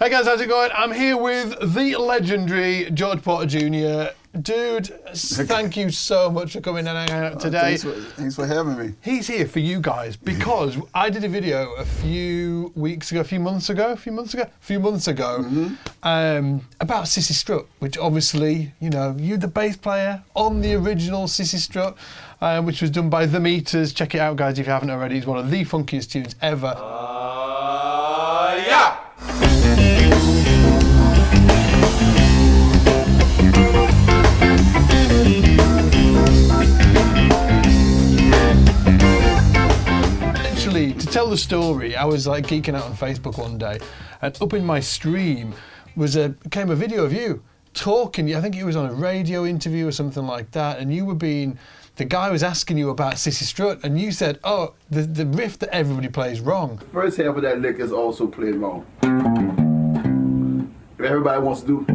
Hey guys, how's it going? I'm here with the legendary George Porter Jr. Dude, thank you so much for coming and hanging out today. Thanks for having me. He's here for you guys because I did a video a few months ago, about CISSY STRUT, which obviously, you know, you're the bass player on the original CISSY STRUT, which was done by The Meters. Check it out, guys, if you haven't already. It's one of the funkiest tunes ever. Yeah! To tell the story, I was like geeking out on Facebook one day, and up in my stream came a video of you talking. I think it was on a radio interview or something like that, and the guy was asking you about CISSY STRUT, and you said, "Oh, the riff that everybody plays wrong." First half of that lick is also played wrong. Everybody wants to do.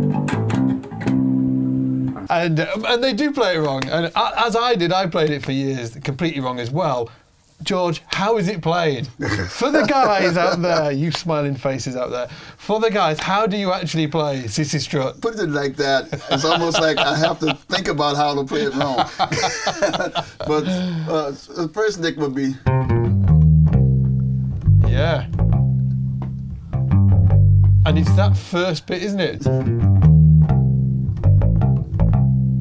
And they do play it wrong, and as I did, I played it for years completely wrong as well. George, how is it played? For the guys out there, you smiling faces out there, for the guys, how do you actually play CISSY STRUT? Put it like that, it's almost like I have to think about how to play it wrong. But the first lick would be... Yeah. And it's that first bit, isn't it?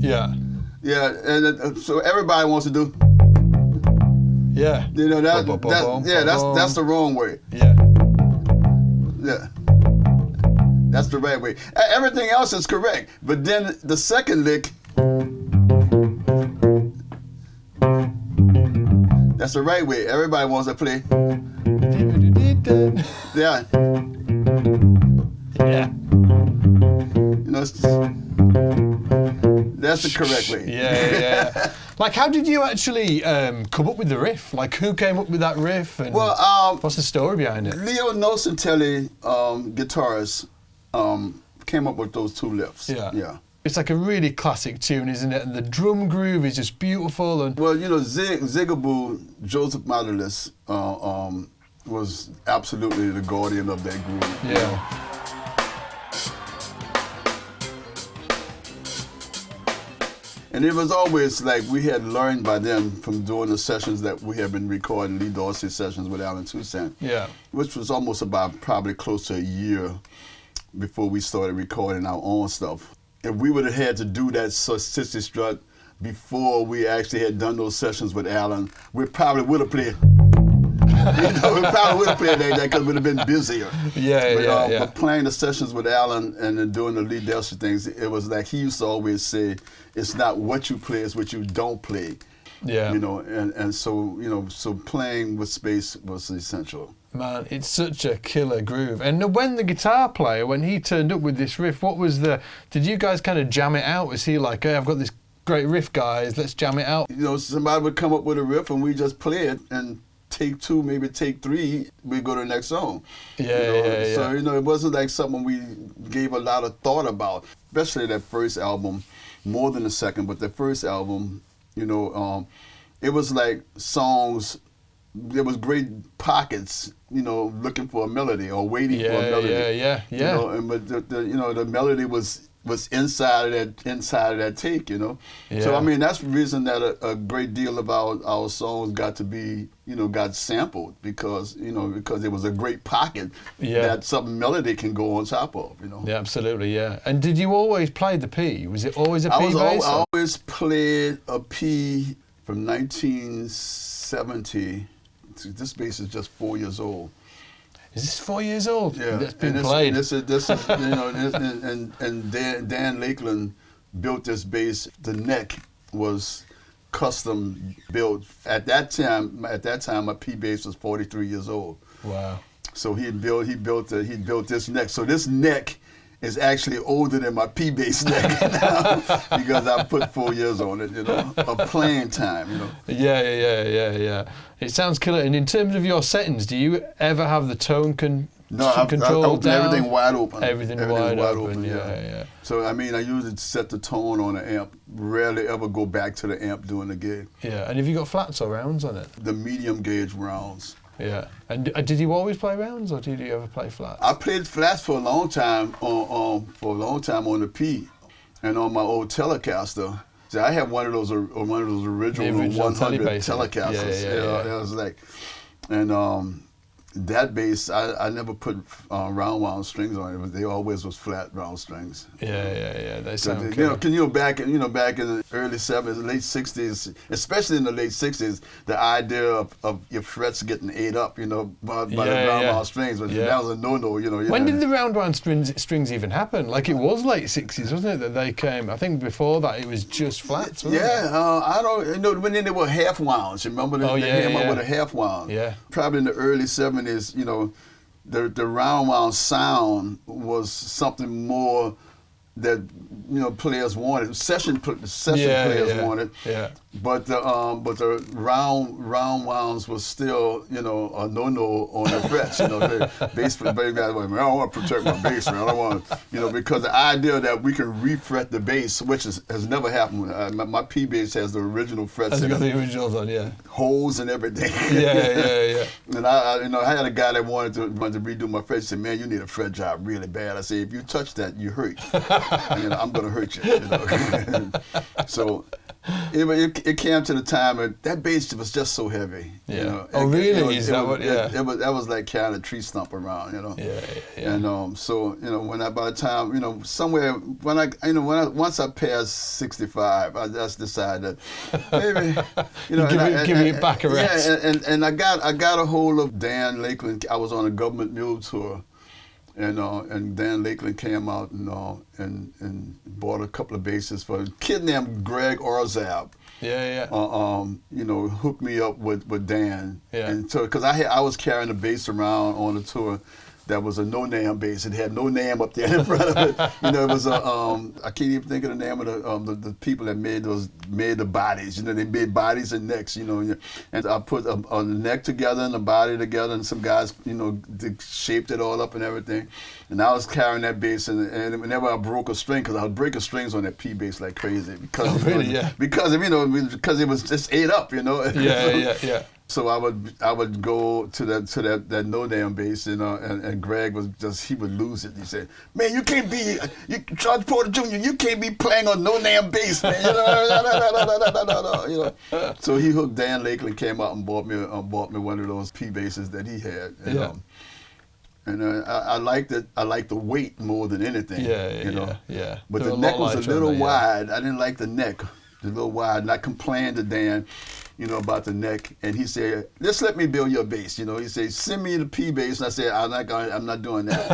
Yeah. Yeah, and so everybody wants to do... Yeah. You know, that's the wrong way. Yeah. Yeah. That's the right way. Everything else is correct, but then the second lick, that's the right way. Everybody wants to play. Yeah. Yeah. You know, that's the correct way. Yeah. Like, how did you actually come up with the riff? Like, who came up with that riff? And what's the story behind it? Leo Nocentelli, guitarist, came up with those two lifts. Yeah. It's like a really classic tune, isn't it? And the drum groove is just beautiful. And well, you know, Zigaboo, Joseph Modelis, was absolutely the guardian of that groove. Yeah. You know? And it was always like we had learned by then from doing the sessions that we had been recording, Lee Dorsey sessions with Alan Toussaint, which was almost about probably close to a year before we started recording our own stuff. If we would have had to do that CISSY STRUT before we actually had done those sessions with Alan, we probably would have played. You know, we probably would have played that because we'd have been busier. But playing the sessions with Alan and then doing the Lee Dorsey things, it was like he used to always say, it's not what you play, it's what you don't play. Yeah. You know, and so, you know, so playing with space was essential. Man, it's such a killer groove. And when the guitar player, when he turned up with this riff, did you guys kind of jam it out? Was he like, hey, I've got this great riff, guys, let's jam it out? You know, somebody would come up with a riff and we just play it, and take two, maybe take three, we go to the next song. Yeah. So, you know, it wasn't like something we gave a lot of thought about, especially that first album, more than the second, but the first album, you know, it was like songs, there was great pockets, you know, looking for a melody or waiting for a melody. Yeah. You know, but the melody was inside of that take, you know. Yeah. So I mean, that's the reason that a great deal of our songs got sampled because it was a great pocket that some melody can go on top of, you know. Yeah, absolutely, yeah. And did you always play the P? Was it always a P bass? I always played a P from 1970. This bass is just 4 years old. Is this 4 years old? Yeah, That's been played. This is you know, and Dan Lakeland built this bass. The neck was custom built. At that time, my P bass was 43 years old. Wow. So he built this neck. So this neck is actually older than my P bass neck now because I put 4 years on it, you know, of playing time, you know. Yeah. It sounds killer. And in terms of your settings, do you ever have the tone control I open down? everything wide open. Everything wide open, yeah. So, I mean, I usually set the tone on the amp, rarely ever go back to the amp doing the gig. Yeah, and have you got flats or rounds on it? The medium gauge rounds. Yeah. And did you always play rounds, or did you ever play flats? I played flats for a long time on the P, and on my old Telecaster. See, I had one of those original 100 Telecasters. Yeah. It was like, and that bass, I never put round strings on it, but they always was flat round strings. Yeah. They sound good. Back in the early 70s, late 60s, especially in the late 60s, the idea of your frets getting ate up, by the round strings, that was a no-no. When did the round strings even happen? Like, it was late 60s, wasn't it, that they came? I think before that it was just flats, wasn't it? I don't. When they were half wounds. Remember they came up with a half wound. Yeah. Probably in the early 70s. The round wound sound was something more that players wanted. Session players wanted. Yeah. But the round wounds was still a no-no on the frets. The bass guys were, I don't want to protect my bass, man. I don't want to, because the idea that we can refret the bass, which has never happened. My P bass has the original frets. Has got the originals on, yeah. Holes and everything. Yeah. And I had a guy that wanted to redo my frets. He said, "Man, you need a fret job really bad." I said, "If you touch that, you hurt. I'm gonna hurt you." So. It came to the time and that bass was just so heavy. Yeah. Really? Is that what? Yeah. That was like carrying a tree stump around. Yeah. And so by the time somewhere once I passed 65, I just decided that maybe give it back a rest. Yeah. And I got a hold of Dan Lakeland. I was on a government mule tour. And Dan Lakeland came out and bought a couple of basses for a kid named Greg Orzab. Yeah. Hooked me up with Dan. Yeah. And so, because I was carrying a bass around on the tour that was a no-name bass. It had no name up there in front of it. It was I can't even think of the name of the people that made the bodies. They made bodies and necks. And I put a neck together and a body together, and some guys they shaped it all up and everything. And I was carrying that bass, and whenever I broke a string, because I would break the strings on that P bass like crazy, because because it was just ate up. Yeah. So I would go to that no name bass, and Greg he would lose it. He said, "Man, you can't be Charles Porter Jr. You can't be playing on no name bass, man." So he hooked Dan Lakeland, came out and bought me one of those P basses that he had. And I liked it. I liked the weight more than anything. Yeah. But the neck was a little wide. I didn't like the neck. A little wide, and I complained to Dan, about the neck, and he said, "Just let me build your bass." He said, "Send me the P bass," and I said, "I'm not doing that.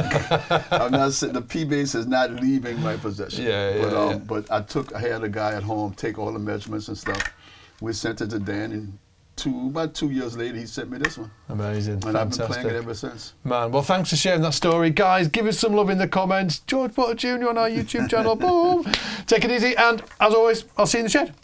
The P bass is not leaving my possession." But I had a guy at home take all the measurements and stuff. We sent it to Dan, and about 2 years later, he sent me this one. Amazing. And Fantastic. I've been playing it ever since. Man, well, thanks for sharing that story. Guys, give us some love in the comments. George Porter Jr. on our YouTube channel. Boom. Take it easy, and as always, I'll see you in the shed.